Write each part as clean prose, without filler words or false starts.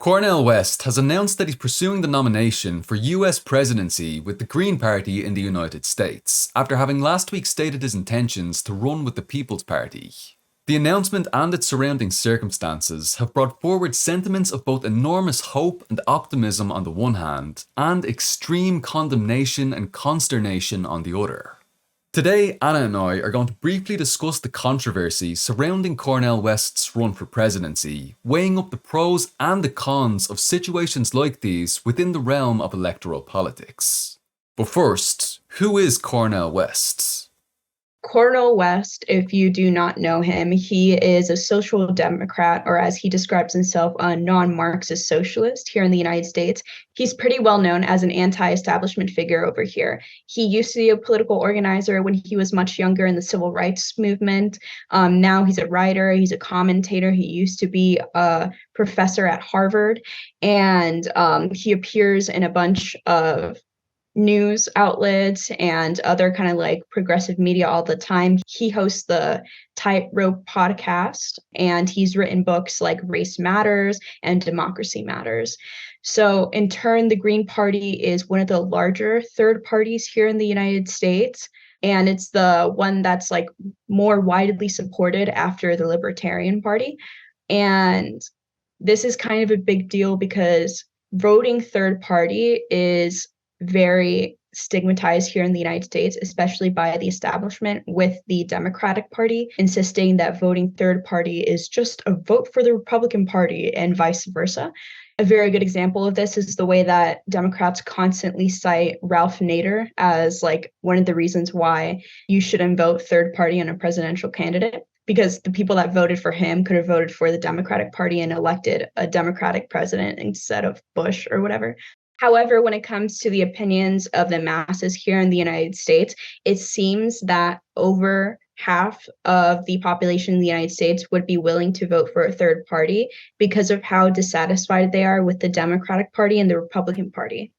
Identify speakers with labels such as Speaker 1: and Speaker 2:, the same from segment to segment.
Speaker 1: Cornel West has announced that he's pursuing the nomination for US presidency with the Green Party in the United States, after having last week stated his intentions to run with the People's Party. The announcement and its surrounding circumstances have brought forward sentiments of both enormous hope and optimism on the one hand, and extreme condemnation and consternation on the other. Today, Anna and I are going to briefly discuss the controversy surrounding Cornel West's run for presidency, weighing up the pros and the cons of situations like these within the realm of electoral politics. But first, who is Cornel West?
Speaker 2: Cornel West, if you do not know him, he is a social democrat, or as he describes himself, a non-Marxist socialist here in the United States. He's pretty well known as an anti-establishment figure over here. He used to be a political organizer when he was much younger in the civil rights movement. Now he's a writer, he's a commentator. He used to be a professor at Harvard, and he appears in a bunch of news outlets and other kind of like progressive media all the time. He hosts the Tightrope podcast, and he's written books like Race Matters and Democracy Matters. So in turn, the Green Party is one of the larger third parties here in the United States. And it's the one that's like more widely supported after the Libertarian Party. And this is kind of a big deal because voting third party is very stigmatized here in the United States, especially by the establishment, with the Democratic Party insisting that voting third party is just a vote for the Republican Party and vice versa. A very good example of this is the way that Democrats constantly cite Ralph Nader as like one of the reasons why you shouldn't vote third party on a presidential candidate, because the people that voted for him could have voted for the Democratic Party and elected a Democratic president instead of Bush or whatever. However, when it comes to the opinions of the masses here in the United States, it seems that over half of the population in the United States would be willing to vote for a third party because of how dissatisfied they are with the Democratic Party and the Republican Party.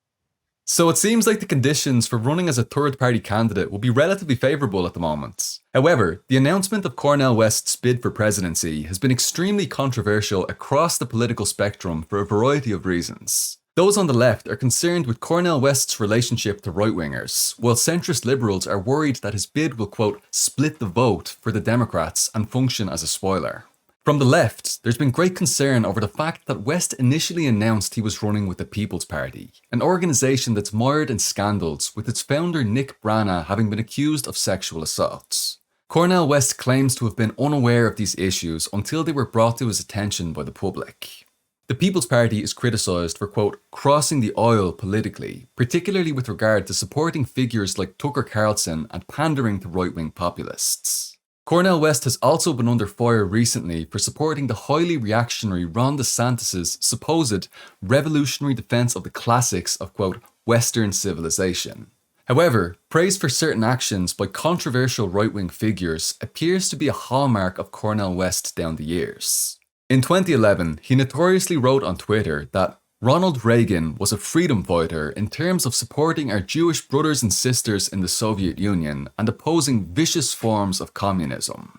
Speaker 1: So it seems like the conditions for running as a third-party candidate will be relatively favourable at the moment. However, the announcement of Cornel West's bid for presidency has been extremely controversial across the political spectrum for a variety of reasons. Those on the left are concerned with Cornel West's relationship to right-wingers, while centrist liberals are worried that his bid will, quote, split the vote for the Democrats and function as a spoiler. From the left, there's been great concern over the fact that West initially announced he was running with the People's Party, an organisation that's mired in scandals, with its founder Nick Brana having been accused of sexual assaults. Cornel West claims to have been unaware of these issues until they were brought to his attention by the public. The People's Party is criticised for, quote, crossing the aisle politically, particularly with regard to supporting figures like Tucker Carlson and pandering to right-wing populists. Cornel West has also been under fire recently for supporting the highly reactionary Ron DeSantis' supposed revolutionary defence of the classics of, quote, Western civilization. However, praise for certain actions by controversial right-wing figures appears to be a hallmark of Cornel West down the years. In 2011, he notoriously wrote on Twitter that Ronald Reagan was a freedom fighter in terms of supporting our Jewish brothers and sisters in the Soviet Union and opposing vicious forms of communism.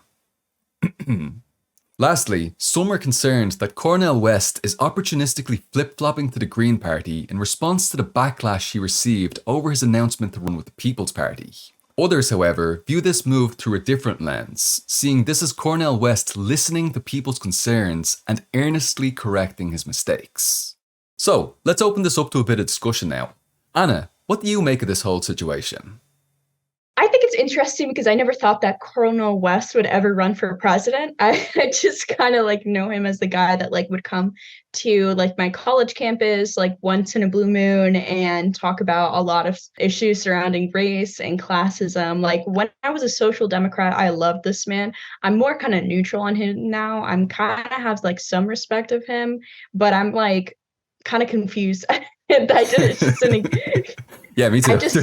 Speaker 1: Lastly, some are concerned that Cornel West is opportunistically flip-flopping to the Green Party in response to the backlash he received over his announcement to run with the People's Party. Others, however, view this move through a different lens, seeing this as Cornel West listening to people's concerns and earnestly correcting his mistakes. So, let's open this up to a bit of discussion now. Anna, what do you make of this whole situation?
Speaker 2: I think it's interesting because I never thought that Cornel West would ever run for president. I just kind of like know him as the guy that like would come to like my college campus like once in a blue moon and talk about a lot of issues surrounding race and classism. Like when I was a social democrat, I loved this man. I'm more kind of neutral on him now. I'm kind of have like some respect of him, but I'm like kind of confused.
Speaker 1: Yeah, me too.
Speaker 2: I just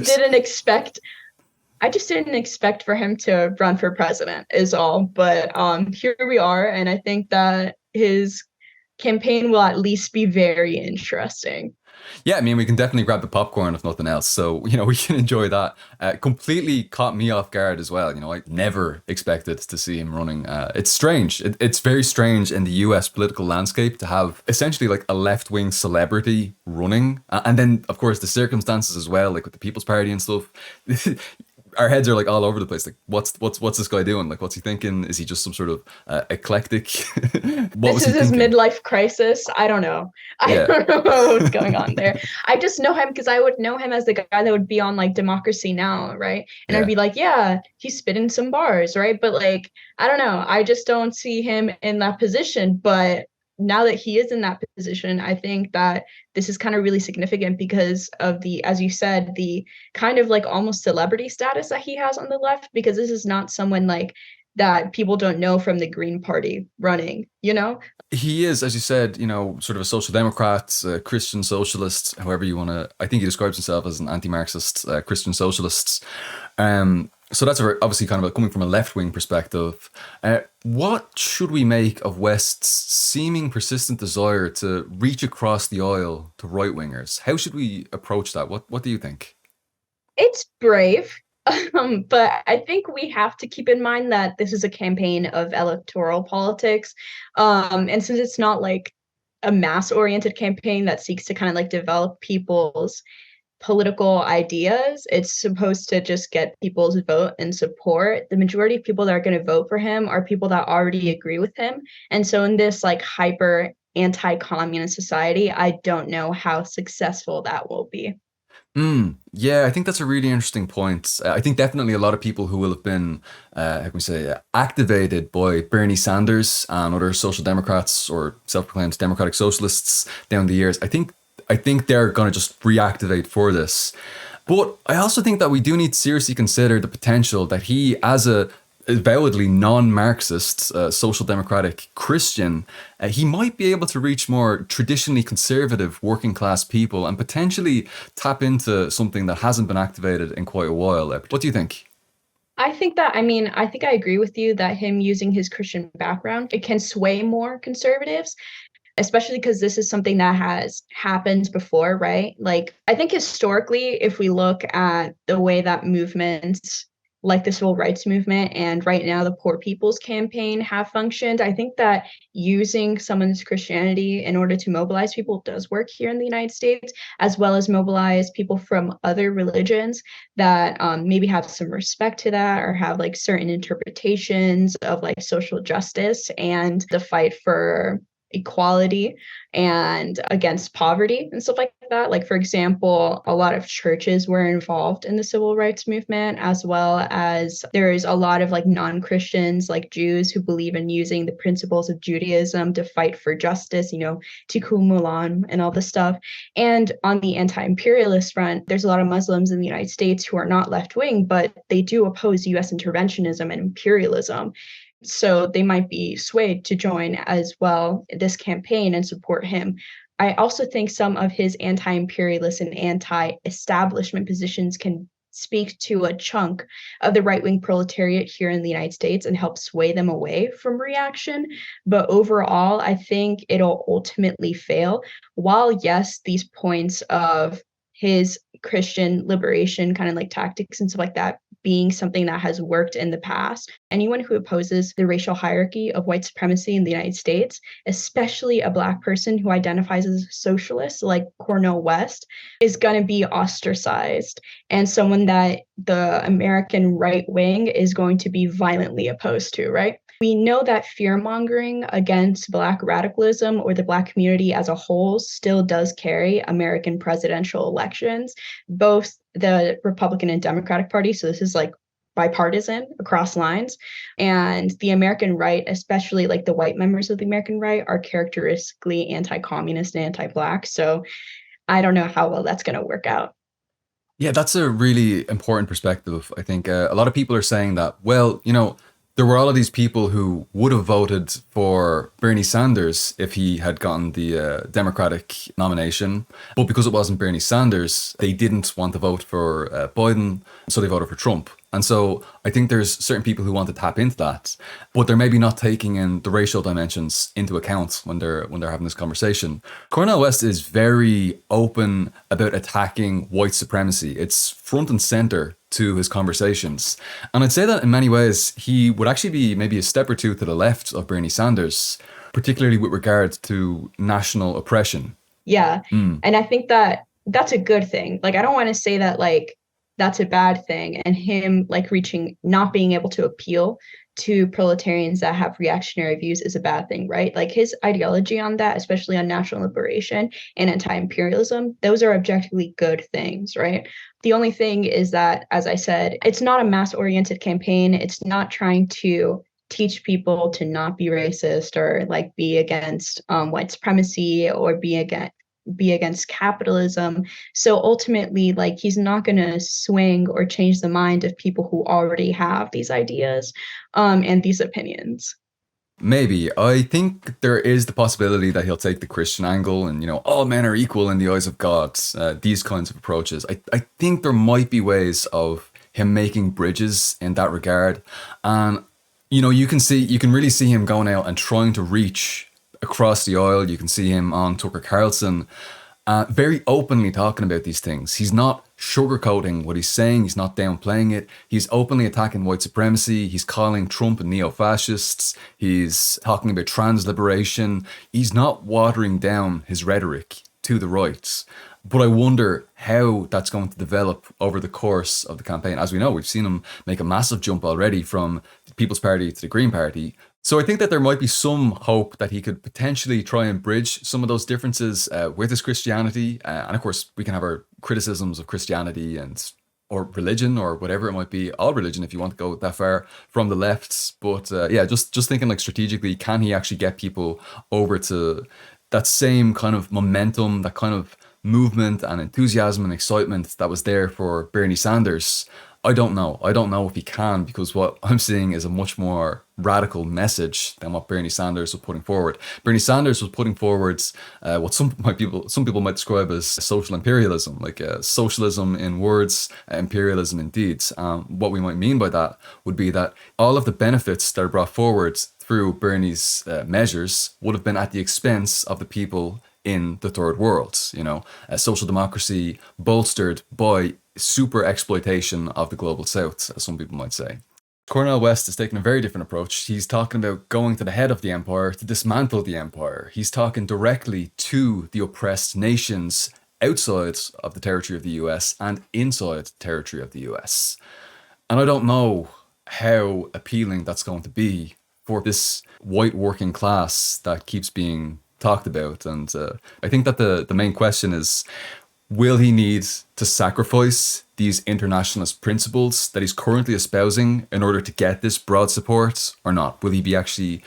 Speaker 2: didn't expect for him to run for president is all. But here we are. And I think that his campaign will at least be very interesting.
Speaker 1: Yeah, I mean, we can definitely grab the popcorn if nothing else. So, we can enjoy that. Completely caught me off guard as well. I never expected to see him running. It's strange. It's very strange in the US political landscape to have essentially like a left wing celebrity running. And then, of course, the circumstances as well, like with the People's Party and stuff. Our heads are like all over the place. Like, what's this guy doing? Like, what's he thinking? Is he just some sort of eclectic? What
Speaker 2: This
Speaker 1: was he
Speaker 2: is his
Speaker 1: thinking?
Speaker 2: midlife crisis. I don't know. I
Speaker 1: Yeah,
Speaker 2: don't know what's going on there. I just know him because I would know him as the guy that would be on like Democracy Now, right? And I'd
Speaker 1: yeah.
Speaker 2: be like, yeah, he's spitting some bars, right? But like, I don't know. I just don't see him in that position. But now that he is in that position, I think that this is kind of really significant because of the, as you said, the kind of like almost celebrity status that he has on the left, because this is not someone like that people don't know from the Green Party running, you know?
Speaker 1: He is, as you said, sort of a social democrat, Christian socialist, however you want to. I think he describes himself as an anti-Marxist Christian socialist. So that's obviously kind of coming from a left-wing perspective. What should we make of West's seeming persistent desire to reach across the aisle to right-wingers? How should we approach that? What do you think?
Speaker 2: It's brave, but I think we have to keep in mind that this is a campaign of electoral politics. And since it's not like a mass-oriented campaign that seeks to kind of like develop people's political ideas, it's supposed to just get people's vote and support. The majority of people that are going to vote for him are people that already agree with him. And so in this like hyper anti-communist society, I don't know how successful that will be.
Speaker 1: Yeah, I think that's a really interesting point. I think definitely a lot of people who will have been, how can we say, activated by Bernie Sanders and other social democrats or self-proclaimed democratic socialists down the years. I think they're going to just reactivate for this. But I also think that we do need to seriously consider the potential that he, as a avowedly non-Marxist, social democratic Christian, he might be able to reach more traditionally conservative working class people and potentially tap into something that hasn't been activated in quite a while. What do you think?
Speaker 2: I think I agree with you that him using his Christian background, it can sway more conservatives, especially because this is something that has happened before, right? Like, I think historically, if we look at the way that movements like the civil rights movement and right now the Poor People's Campaign have functioned, I think that using someone's Christianity in order to mobilize people does work here in the United States, as well as mobilize people from other religions that maybe have some respect to that or have like certain interpretations of like social justice and the fight for equality and against poverty and stuff like that. Like, for example, a lot of churches were involved in the civil rights movement, as well as there's a lot of like non-Christians, like Jews, who believe in using the principles of Judaism to fight for justice, tikkun mulan and all this stuff. And on the anti-imperialist front, there's a lot of Muslims in the United States who are not left-wing, but they do oppose US interventionism and imperialism. So they might be swayed to join as well this campaign and support him. I also think some of his anti-imperialist and anti-establishment positions can speak to a chunk of the right-wing proletariat here in the United States and help sway them away from reaction. But overall, I think it'll ultimately fail. While yes, these points of his Christian liberation kind of like tactics and stuff like that being something that has worked in the past. Anyone who opposes the racial hierarchy of white supremacy in the United States, especially a Black person who identifies as a socialist, like Cornel West, is going to be ostracized and someone that the American right wing is going to be violently opposed to, right? We know that fear mongering against Black radicalism or the Black community as a whole still does carry American presidential elections, both the Republican and Democratic Party. So this is like bipartisan across lines. And the American right, especially like the white members of the American right, are characteristically anti-communist and anti-Black. So I don't know how well that's going to work out.
Speaker 1: Yeah, that's a really important perspective. I think a lot of people are saying that, well, there were all of these people who would have voted for Bernie Sanders if he had gotten the Democratic nomination. But because it wasn't Bernie Sanders, they didn't want to vote for Biden, so they voted for Trump. And so I think there's certain people who want to tap into that, but they're maybe not taking in the racial dimensions into account when they're having this conversation. Cornel West is very open about attacking white supremacy. It's front and center to his conversations. And I'd say that in many ways he would actually be maybe a step or two to the left of Bernie Sanders, particularly with regard to national oppression.
Speaker 2: Yeah.
Speaker 1: Mm.
Speaker 2: And I think that that's a good thing. Like, I don't want to say that like that's a bad thing. And him like reaching, not being able to appeal to proletarians that have reactionary views is a bad thing, right? Like his ideology on that, especially on national liberation and anti-imperialism, those are objectively good things, right? The only thing is that, as I said, it's not a mass-oriented campaign. It's not trying to teach people to not be racist or like be against white supremacy or be against capitalism. So ultimately, like he's not going to swing or change the mind of people who already have these ideas and these opinions.
Speaker 1: Maybe. I think there is the possibility that he'll take the Christian angle and, all men are equal in the eyes of God, these kinds of approaches. I think there might be ways of him making bridges in that regard. And, you can really see him going out and trying to reach across the aisle. You can see him on Tucker Carlson very openly talking about these things. He's not sugarcoating what he's saying. He's not downplaying it. He's openly attacking white supremacy. He's calling Trump and neo-fascists. He's talking about trans liberation. He's not watering down his rhetoric to the right. But I wonder how that's going to develop over the course of the campaign. As we know, we've seen him make a massive jump already from the People's Party to the Green Party. So I think that there might be some hope that he could potentially try and bridge some of those differences with his Christianity. And of course, we can have our criticisms of Christianity or religion or whatever it might be, all religion if you want to go that far from the lefts. But yeah, just thinking like strategically, can he actually get people over to that same kind of momentum, that kind of movement and enthusiasm and excitement that was there for Bernie Sanders? I don't know. I don't know if he can, because what I'm seeing is a much more radical message than what Bernie Sanders was putting forward. Bernie Sanders was putting forward what some people might describe as social imperialism, like socialism in words, imperialism in deeds. What we might mean by that would be that all of the benefits that are brought forward through Bernie's measures would have been at the expense of the people in the third world. Social democracy bolstered by super exploitation of the global south, as some people might say. Cornel West is taking a very different approach. He's talking about going to the head of the empire to dismantle the empire. He's talking directly to the oppressed nations outside of the territory of the US and inside the territory of the US. And I don't know how appealing that's going to be for this white working class that keeps being talked about. And I think that the main question is, will he need to sacrifice these internationalist principles that he's currently espousing in order to get this broad support or not? Will he be actually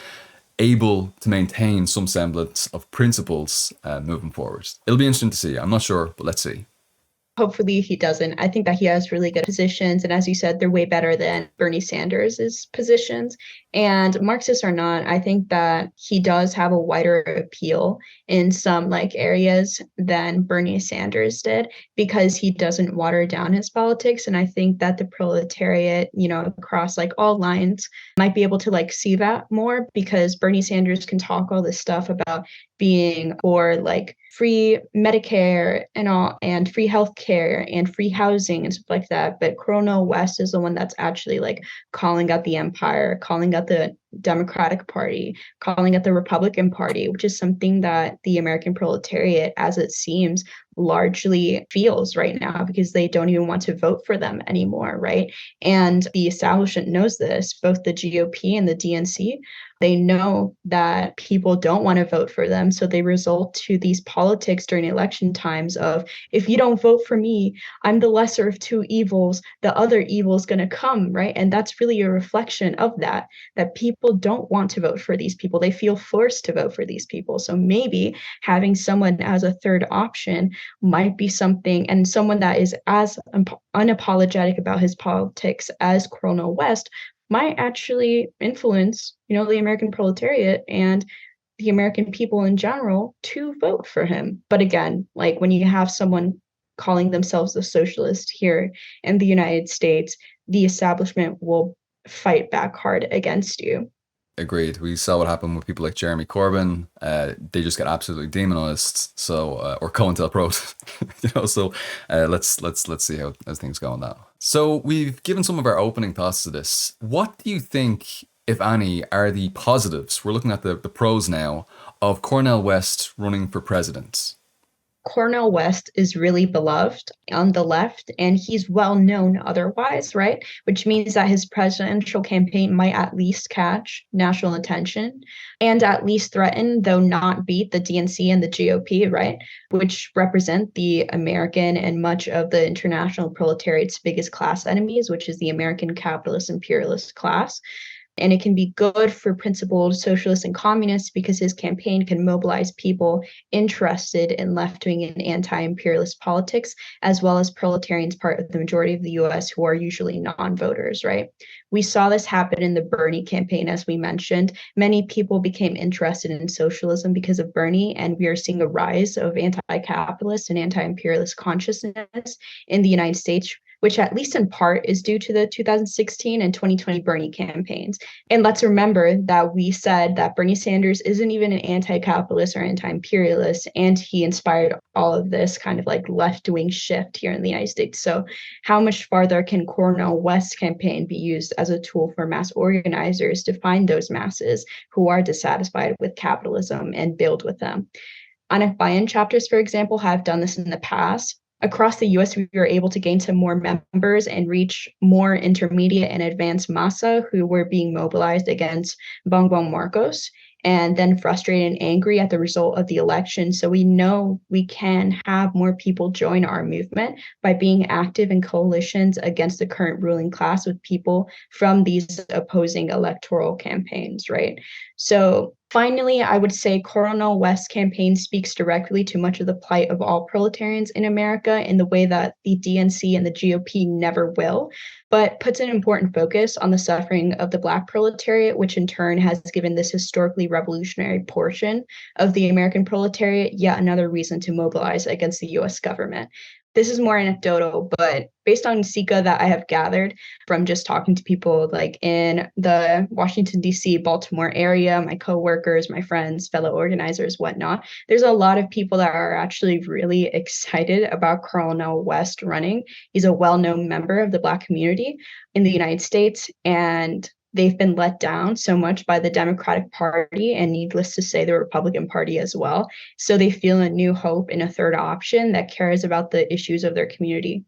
Speaker 1: able to maintain some semblance of principles moving forward? It'll be interesting to see. I'm not sure, but let's see.
Speaker 2: Hopefully he doesn't. I think that he has really good positions. And as you said, they're way better than Bernie Sanders' positions. And Marxists are not. I think that he does have a wider appeal in some like areas than Bernie Sanders did, because he doesn't water down his politics. And I think that the proletariat, across like all lines might be able to like see that more, because Bernie Sanders can talk all this stuff about being for like free Medicare and all, and free healthcare and free housing and stuff like that. But Cornel West is the one that's actually like calling out the empire, calling out the Democratic Party, calling out the Republican Party, which is something that the American proletariat, as it seems, largely feels right now, because they don't even want to vote for them anymore, right? And the establishment knows this, both the GOP and the DNC. They know that people don't want to vote for them. So they resort to these politics during election times of, if you don't vote for me, I'm the lesser of two evils. The other evil is going to come, right? And that's really a reflection of that people don't want to vote for these people. They feel forced to vote for these people. So maybe having someone as a third option might be something, and someone that is as unapologetic about his politics as Cornel West might actually influence, the American proletariat and the American people in general to vote for him. But again, like when you have someone calling themselves a socialist here in the United States, the establishment will fight back hard against you.
Speaker 1: Agreed. We saw what happened with people like Jeremy Corbyn. They just got absolutely demonized. So, or COINTELPRO, So, let's see how as things go on that. So, we've given some of our opening thoughts to this. What do you think, if any, are the positives? We're looking at the pros now of Cornel West running for president.
Speaker 2: Cornel West is really beloved on the left, and he's well known otherwise, right? Which means that his presidential campaign might at least catch national attention and at least threaten, though not beat, the DNC and the GOP, right? Which represent the American and much of the international proletariat's biggest class enemies, which is the American capitalist imperialist class. And it can be good for principled socialists and communists because his campaign can mobilize people interested in left wing and anti imperialist politics, as well as proletarians, part of the majority of the US who are usually non voters, right? We saw this happen in the Bernie campaign, as we mentioned. Many people became interested in socialism because of Bernie, and we are seeing a rise of anti capitalist and anti imperialist consciousness in the United States, which at least in part is due to the 2016 and 2020 Bernie campaigns. And let's remember that we said that Bernie Sanders isn't even an anti-capitalist or anti-imperialist, and he inspired all of this kind of like left-wing shift here in the United States. So how much farther can Cornel West's campaign be used as a tool for mass organizers to find those masses who are dissatisfied with capitalism and build with them? NFIN chapters, for example, have done this in the past. Across the US, we were able to gain some more members and reach more intermediate and advanced massa who were being mobilized against Bongbong Marcos and then frustrated and angry at the result of the election. So we know we can have more people join our movement by being active in coalitions against the current ruling class with people from these opposing electoral campaigns, right? So finally, I would say Cornel West's campaign speaks directly to much of the plight of all proletarians in America in the way that the DNC and the GOP never will, but puts an important focus on the suffering of the Black proletariat, which in turn has given this historically revolutionary portion of the American proletariat yet another reason to mobilize against the US government. This is more anecdotal, but based on Sika that I have gathered from just talking to people like in the Washington, D.C., Baltimore area, my coworkers, my friends, fellow organizers, whatnot, there's a lot of people that are actually really excited about Cornel West running. He's a well-known member of the Black community in the United States, and they've been let down so much by the Democratic Party and needless to say, the Republican Party as well. So they feel a new hope in a third option that cares about the issues of their community.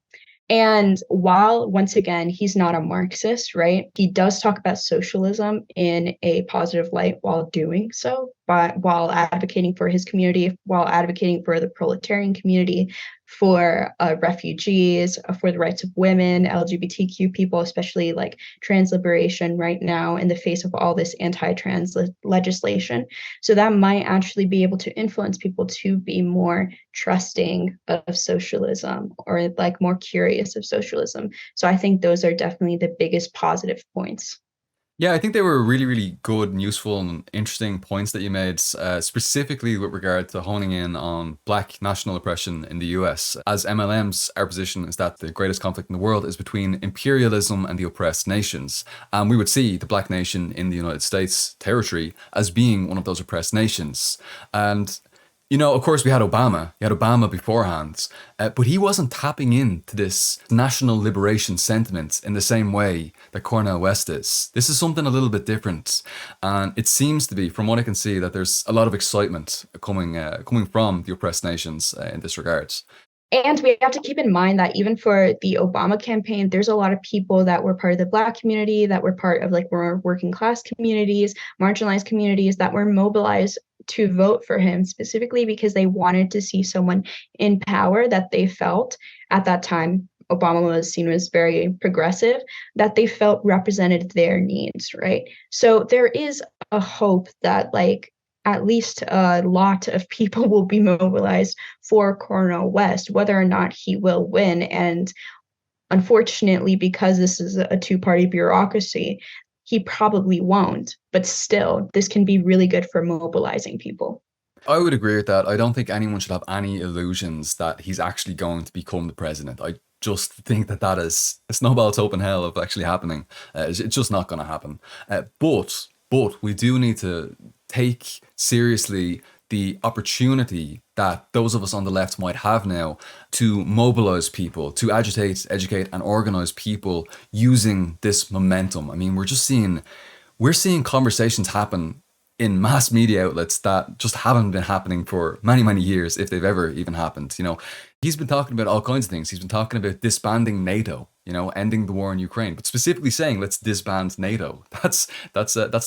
Speaker 2: And while, once again, he's not a Marxist, right? He does talk about socialism in a positive light while doing so, but while advocating for his community, while advocating for the proletarian community, for refugees, for the rights of women, LGBTQ people, especially like trans liberation right now in the face of all this anti-trans legislation. So that might actually be able to influence people to be more trusting of socialism or like more curious of socialism. So I think those are definitely the biggest positive points.
Speaker 1: Yeah, I think they were really, really good and useful and interesting points that you made, specifically with regard to honing in on Black national oppression in the US. As MLMs, our position is that the greatest conflict in the world is between imperialism and the oppressed nations. And we would see the Black nation in the United States territory as being one of those oppressed nations. And of course, we had Obama. You had Obama beforehand, but he wasn't tapping into this national liberation sentiment in the same way that Cornel West is. This is something a little bit different, and it seems to be, from what I can see, that there's a lot of excitement coming from the oppressed nations in this regard.
Speaker 2: And we have to keep in mind that even for the Obama campaign, there's a lot of people that were part of the Black community, that were part of like more working class communities, marginalized communities that were mobilized to vote for him specifically because they wanted to see someone in power that they felt at that time. Obama was seen as very progressive, that they felt represented their needs, right? So there is a hope that like at least a lot of people will be mobilized for Cornel West, whether or not he will win. And unfortunately, because this is a two-party bureaucracy, he probably won't. But still, this can be really good for mobilizing people.
Speaker 1: I would agree with that. I don't think anyone should have any illusions that he's actually going to become the president. I just think that that is a snowball's hope in hell of actually happening. It's just not going to happen. But we do need to take seriously the opportunity that those of us on the left might have now to mobilize people, to agitate, educate, and organize people using this momentum. I mean, we're seeing conversations happen in mass media outlets that just haven't been happening for many, many years, if they've ever even happened. He's been talking about all kinds of things. He's been talking about disbanding NATO, ending the war in Ukraine, but specifically saying let's disband NATO. That's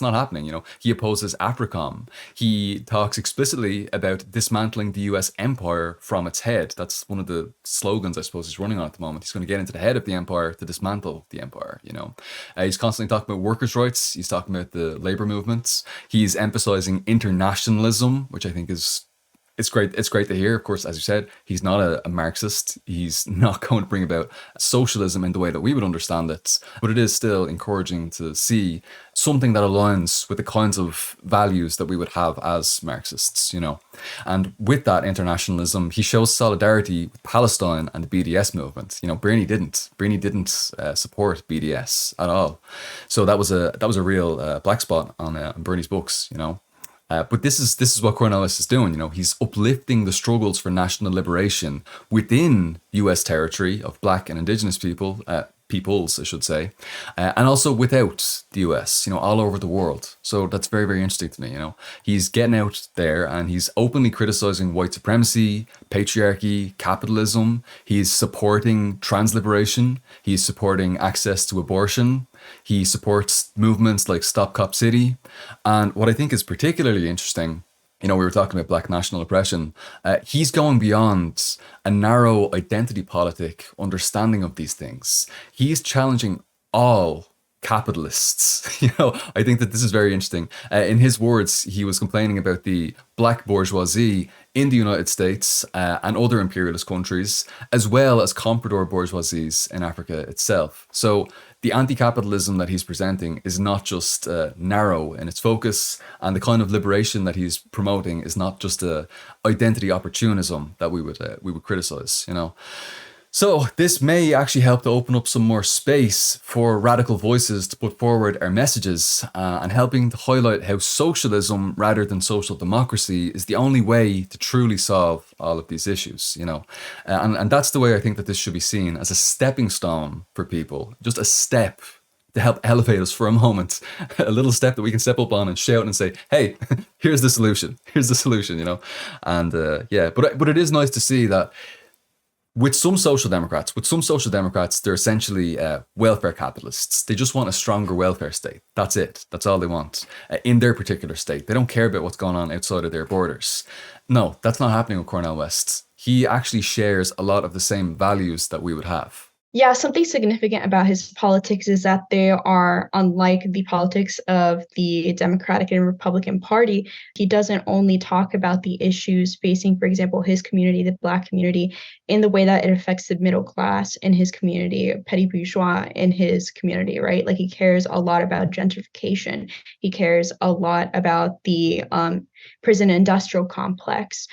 Speaker 1: not happening. He opposes AFRICOM. He talks explicitly about dismantling the U.S. empire from its head. That's one of the slogans I suppose he's running on at the moment. He's going to get into the head of the empire to dismantle the empire. He's constantly talking about workers' rights. He's talking about the labor movements. He's emphasizing internationalism, which I think is it's great. It's great to hear. Of course, as you said, he's not a Marxist. He's not going to bring about socialism in the way that we would understand it. But it is still encouraging to see something that aligns with the kinds of values that we would have as Marxists, And with that internationalism, he shows solidarity with Palestine and the BDS movement. Bernie didn't. Bernie didn't support BDS at all. So that was a real black spot on Bernie's books. But this is what Cornel is doing. He's uplifting the struggles for national liberation within U.S. territory of Black and Indigenous peoples, I should say, and also without the U.S. All over the world. So that's very, very interesting to me. He's getting out there and he's openly criticizing white supremacy, patriarchy, capitalism. He's supporting trans liberation. He's supporting access to abortion. He supports movements like Stop Cop City. And what I think is particularly interesting, we were talking about Black national oppression. He's going beyond a narrow identity politic understanding of these things. He's challenging all capitalists. I think that this is very interesting. In his words, he was complaining about the Black bourgeoisie in the United States and other imperialist countries, as well as comprador bourgeoisies in Africa itself. So the anti-capitalism that he's presenting is not just narrow in its focus, and the kind of liberation that he's promoting is not just a identity opportunism that we would criticize. So this may actually help to open up some more space for radical voices to put forward our messages and helping to highlight how socialism rather than social democracy is the only way to truly solve all of these issues, and that's the way I think that this should be seen, as a stepping stone for people, just a step to help elevate us for a moment, a little step that we can step up on and shout and say, hey, here's the solution, and but it is nice to see that with some social democrats, they're essentially welfare capitalists. They just want a stronger welfare state. That's it. That's all they want in their particular state. They don't care about what's going on outside of their borders. No, that's not happening with Cornel West. He actually shares a lot of the same values that we would have.
Speaker 2: Yeah, something significant about his politics is that they are unlike the politics of the Democratic and Republican Party. He doesn't only talk about the issues facing, for example, his community, the Black community, in the way that it affects the middle class in his community, petty bourgeois in his community, right? Like, he cares a lot about gentrification. He cares a lot about the prison industrial complex.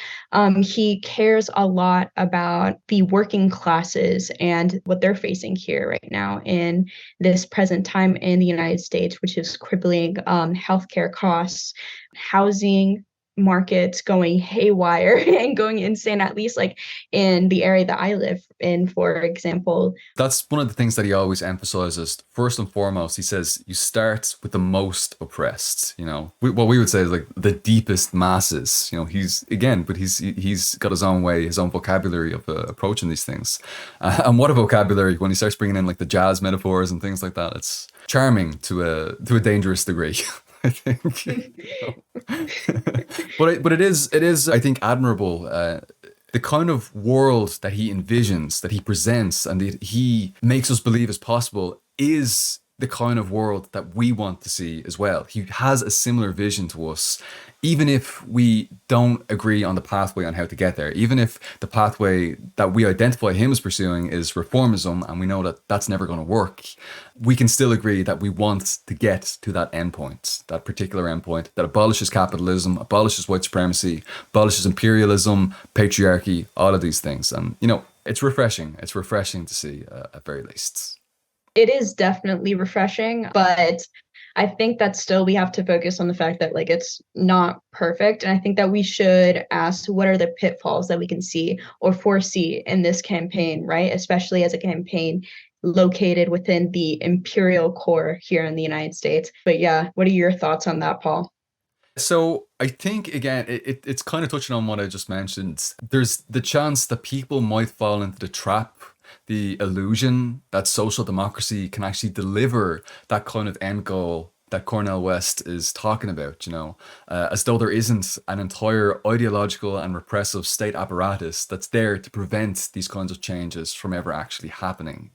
Speaker 2: He cares a lot about the working classes and what they're facing here right now in this present time in the United States, which is crippling healthcare costs, housing markets going haywire and going insane, at least like in the area that I live in, for example. That's
Speaker 1: one of the things that he always emphasizes. First and foremost, he says you start with the most oppressed, what we would say is like the deepest masses. He's got his own way, his own vocabulary of approaching these things. And what a vocabulary when he starts bringing in like the jazz metaphors and things like that. It's charming to a dangerous degree. I think. But it is I think admirable, the kind of world that he envisions, that he presents, and that he makes us believe is possible is the kind of world that we want to see as well. He has a similar vision to us, even if we don't agree on the pathway on how to get there, even if the pathway that we identify him as pursuing is reformism, and we know that that's never going to work, we can still agree that we want to get to that endpoint, that particular endpoint that abolishes capitalism, abolishes white supremacy, abolishes imperialism, patriarchy, all of these things. And, it's refreshing. It's refreshing to see, at very least.
Speaker 2: It is definitely refreshing, but I think that still we have to focus on the fact that like it's not perfect. And I think that we should ask what are the pitfalls that we can see or foresee in this campaign, right? Especially as a campaign located within the imperial core here in the United States. But yeah, what are your thoughts on that, Paul?
Speaker 1: So I think again, it's kind of touching on what I just mentioned. There's the chance that people might fall into the trap, the illusion that social democracy can actually deliver that kind of end goal that Cornel West is talking about, as though there isn't an entire ideological and repressive state apparatus that's there to prevent these kinds of changes from ever actually happening.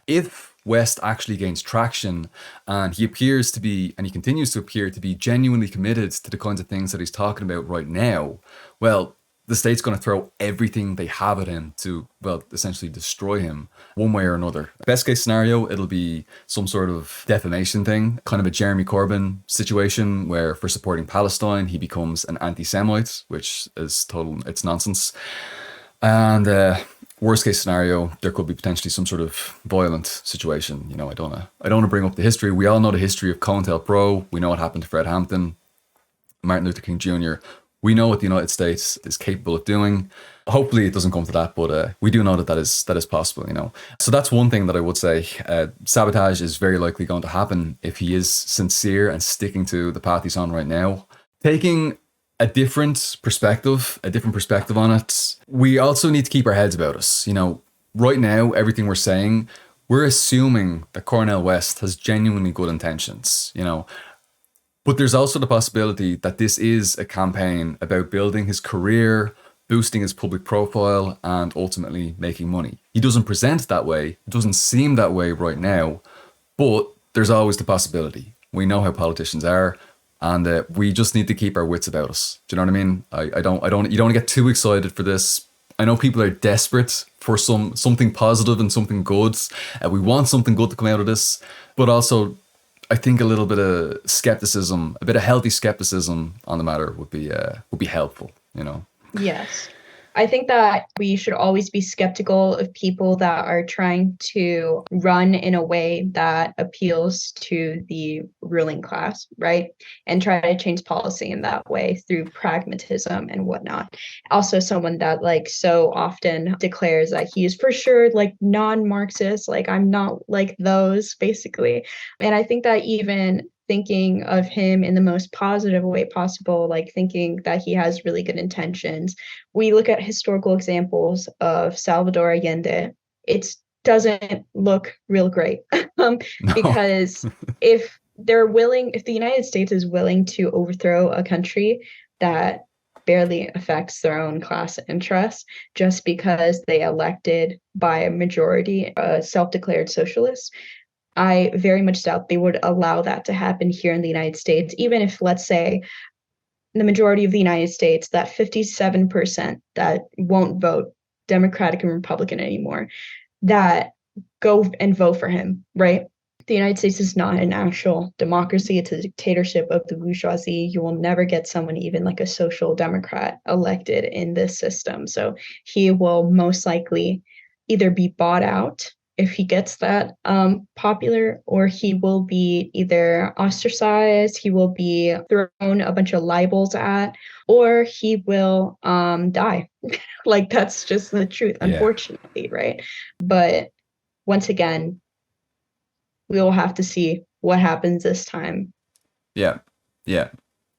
Speaker 1: If West actually gains traction and he appears to be, and he continues to appear to be genuinely committed to the kinds of things that he's talking about right now, well, the state's going to throw everything they have at him to, well, essentially destroy him one way or another. Best case scenario, it'll be some sort of defamation thing, kind of a Jeremy Corbyn situation where for supporting Palestine, he becomes an anti-Semite, which is it's nonsense. And worst case scenario, there could be potentially some sort of violent situation. I don't want to bring up the history. We all know the history of COINTELPRO. We know what happened to Fred Hampton, Martin Luther King Jr. We know what the United States is capable of doing. Hopefully it doesn't come to that, but we do know that is possible, So that's one thing that I would say. Sabotage is very likely going to happen if he is sincere and sticking to the path he's on right now. Taking a different perspective on it, we also need to keep our heads about us. Right now, everything we're saying, we're assuming that Cornel West has genuinely good intentions, But there's also the possibility that this is a campaign about building his career, boosting his public profile, and ultimately making money. He doesn't present that way. It doesn't seem that way right now, but there's always the possibility. We know how politicians are, and we just need to keep our wits about us. Do you know what I mean? You don't want to get too excited for this. I know people are desperate for something positive and something good. We want something good to come out of this, but also I think a little bit of skepticism, a bit of healthy skepticism on the matter would be helpful,
Speaker 2: Yes. I think that we should always be skeptical of people that are trying to run in a way that appeals to the ruling class, right? And try to change policy in that way through pragmatism and whatnot. Also, someone that like so often declares that he is for sure like non-Marxist, like I'm not like those, basically. And I think that even thinking of him in the most positive way possible, like thinking that he has really good intentions. We look at historical examples of Salvador Allende. It doesn't look real great
Speaker 1: No.
Speaker 2: because if if the United States is willing to overthrow a country that barely affects their own class interests just because they elected by a majority self-declared socialists, I very much doubt they would allow that to happen here in the United States, even if, let's say, the majority of the United States, that 57% that won't vote Democratic and Republican anymore, that go and vote for him, right? The United States is not an actual democracy. It's a dictatorship of the bourgeoisie. You will never get someone, even like a social democrat, elected in this system. So he will most likely either be bought out if he gets that popular, or he will be either ostracized, he will be thrown a bunch of libels at, or he will die. Like that's just the truth,
Speaker 1: Yeah.
Speaker 2: unfortunately, right? But once again, we will have to see what happens this time.
Speaker 1: Yeah. Yeah.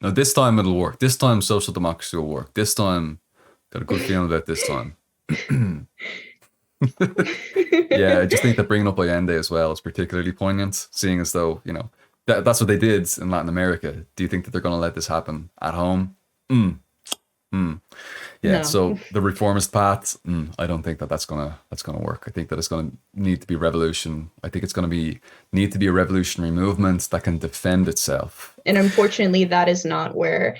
Speaker 1: No, this time it'll work. This time social democracy will work. This time, got a good feeling about this time. Yeah, I just think that bringing up Allende as well is particularly poignant, seeing as though, that's what they did in Latin America. Do you think that they're going to let this happen at home? Mm. Yeah,
Speaker 2: No.
Speaker 1: so the reformist path, I don't think that that's gonna work. I think that it's gonna need to be revolution. I think it's gonna be need to be a revolutionary movement that can defend itself.
Speaker 2: And unfortunately, that is not where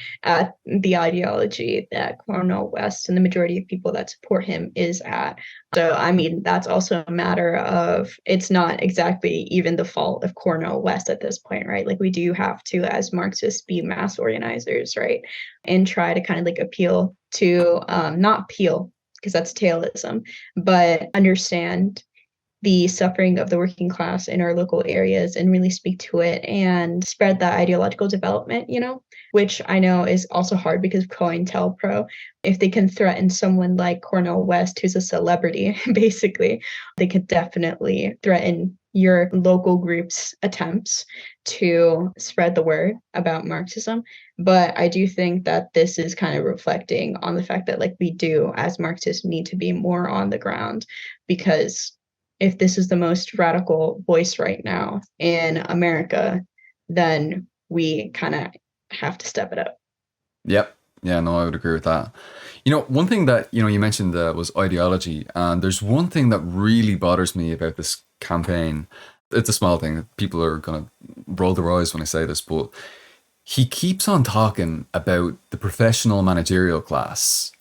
Speaker 2: the ideology that Cornel West and the majority of people that support him is at. So, I mean, that's also a matter of it's not exactly even the fault of Cornel West at this point, right? Like, we do have to, as Marxists, be mass organizers, right? And try to kind of like appeal to, not appeal, because that's tailism, but understand the suffering of the working class in our local areas and really speak to it and spread that ideological development, which I know is also hard because of COINTELPRO. If they can threaten someone like Cornel West, who's a celebrity, basically, they could definitely threaten your local group's attempts to spread the word about Marxism. But I do think that this is kind of reflecting on the fact that, like, we do, as Marxists, need to be more on the ground because if this is the most radical voice right now in America, then we kind of have to step it up.
Speaker 1: Yep. Yeah, no, I would agree with that. One thing that, you mentioned was ideology. And there's one thing that really bothers me about this campaign. It's a small thing. People are going to roll their eyes when I say this, but he keeps on talking about the professional managerial class.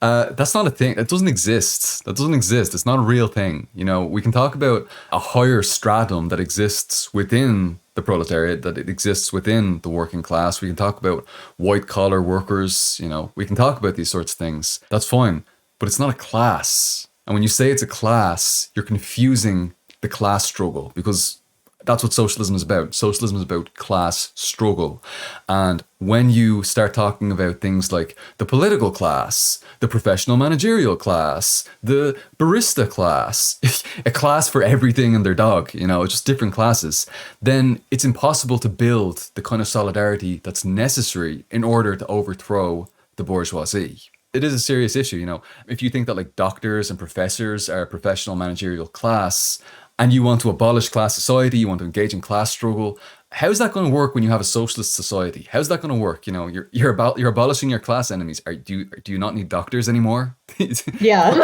Speaker 1: That's not a thing. That doesn't exist. That doesn't exist. It's not a real thing. We can talk about a higher stratum that exists within the proletariat, that it exists within the working class. We can talk about white collar workers. We can talk about these sorts of things. That's fine. But it's not a class. And when you say it's a class, you're confusing the class struggle because that's what socialism is about. Socialism is about class struggle. And when you start talking about things like the political class, the professional managerial class, the barista class, a class for everything and their dog, just different classes, then it's impossible to build the kind of solidarity that's necessary in order to overthrow the bourgeoisie. It is a serious issue. If you think that like doctors and professors are a professional managerial class, and you want to abolish class society, you want to engage in class struggle, how's that going to work when you have a socialist society? How's that going to work? You're abolishing your class enemies. Do you not need doctors anymore?
Speaker 2: Yeah.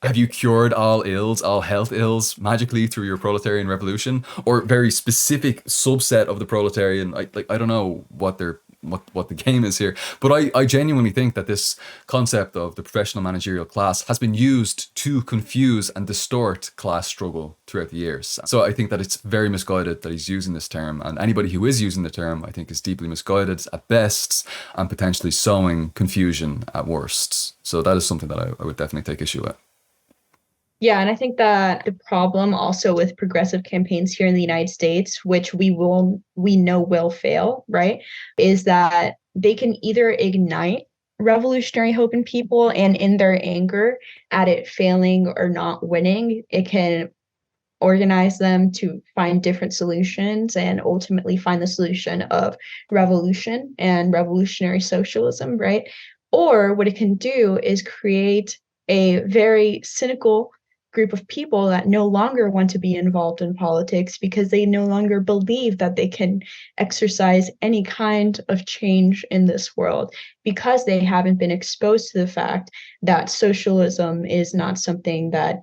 Speaker 1: have you cured all ills, all health ills, magically through your proletarian revolution, or very specific subset of the proletarian? I don't know what the game is here. But I genuinely think that this concept of the professional managerial class has been used to confuse and distort class struggle throughout the years. So I think that it's very misguided that he's using this term, and anybody who is using the term, I think, is deeply misguided at best and potentially sowing confusion at worst. So that is something that I would definitely take issue with.
Speaker 2: Yeah, and I think that the problem also with progressive campaigns here in the United States, which we know will fail, right, is that they can either ignite revolutionary hope in people, and in their anger at it failing or not winning, it can organize them to find different solutions and ultimately find the solution of revolution and revolutionary socialism, right? Or what it can do is create a very cynical group of people that no longer want to be involved in politics because they no longer believe that they can exercise any kind of change in this world because they haven't been exposed to the fact that socialism is not something that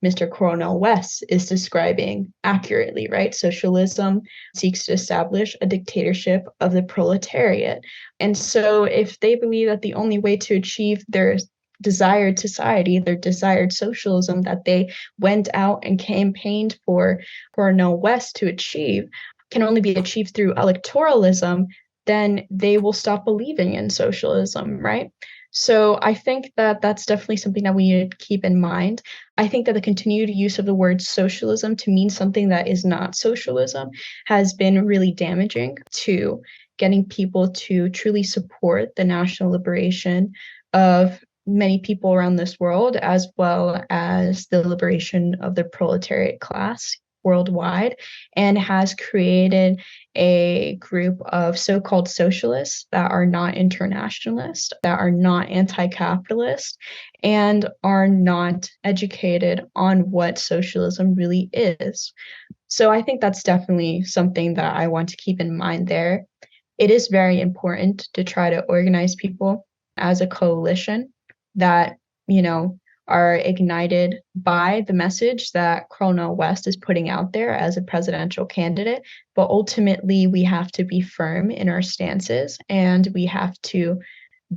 Speaker 2: Mr. Cornel West is describing accurately, right? Socialism seeks to establish a dictatorship of the proletariat. And so, if they believe that the only way to achieve their desired society, their desired socialism that they went out and campaigned for Cornel West to achieve, can only be achieved through electoralism, then they will stop believing in socialism, right? So I think that that's definitely something that we need to keep in mind. I think that the continued use of the word socialism to mean something that is not socialism has been really damaging to getting people to truly support the national liberation of many people around this world, as well as the liberation of the proletariat class worldwide, and has created a group of so-called socialists that are not internationalist, that are not anti-capitalist, and are not educated on what socialism really is. So I think that's definitely something that I want to keep in mind there. it is very important to try to organize people as a coalition that, you know, are ignited by the message that Cornel West is putting out there as a presidential candidate. But ultimately, we have to be firm in our stances and we have to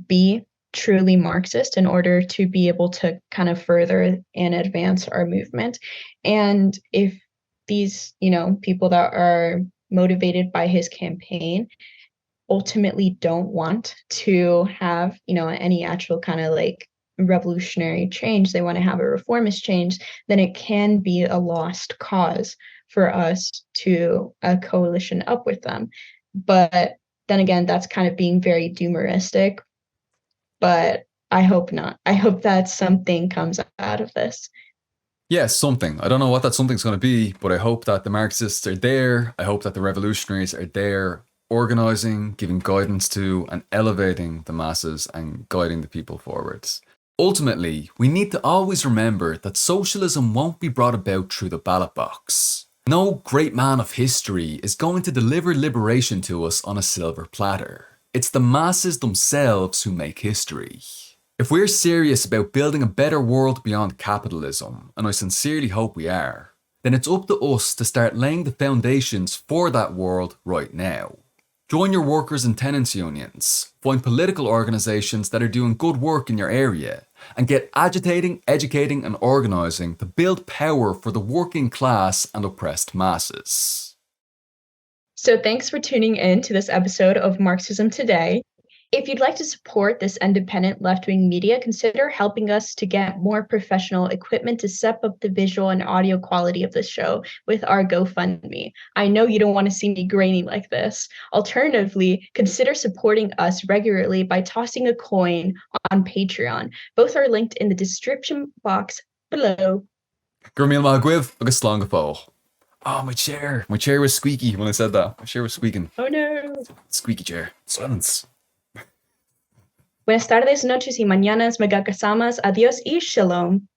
Speaker 2: be truly Marxist in order to be able to kind of further and advance our movement. And if these, people that are motivated by his campaign ultimately don't want to have, any actual kind of like revolutionary change, they want to have a reformist change, then it can be a lost cause for us to a coalition up with them. But then again, that's kind of being very doomeristic, but I hope not. I hope that something comes out of this.
Speaker 1: Yeah, something. I don't know what that something's going to be, but I hope that the Marxists are there. I hope that the revolutionaries are there, organizing, giving guidance to, and elevating the masses and guiding the people forwards. Ultimately, we need to always remember that socialism won't be brought about through the ballot box. No great man of history is going to deliver liberation to us on a silver platter. It's the masses themselves who make history. If we're serious about building a better world beyond capitalism, and I sincerely hope we are, then it's up to us to start laying the foundations for that world right now. Join your workers and tenants unions, find political organisations that are doing good work in your area, and get agitating, educating and organising to build power for the working class and oppressed masses.
Speaker 2: So thanks for tuning in to this episode of Marxism Today. If you'd like to support this independent left-wing media, consider helping us to get more professional equipment to step up the visual and audio quality of the show with our GoFundMe. I know you don't want to see me grainy like this. Alternatively, consider supporting us regularly by tossing a coin on Patreon. Both are linked in the description box below.
Speaker 1: Gurmil Magwiv, agus slangafo. Oh, my chair. My chair was squeaky when I said that. My chair was squeaking.
Speaker 2: Oh no.
Speaker 1: Squeaky chair. Silence.
Speaker 2: Buenas tardes, noches y mañanas, megakasamas, adios y shalom.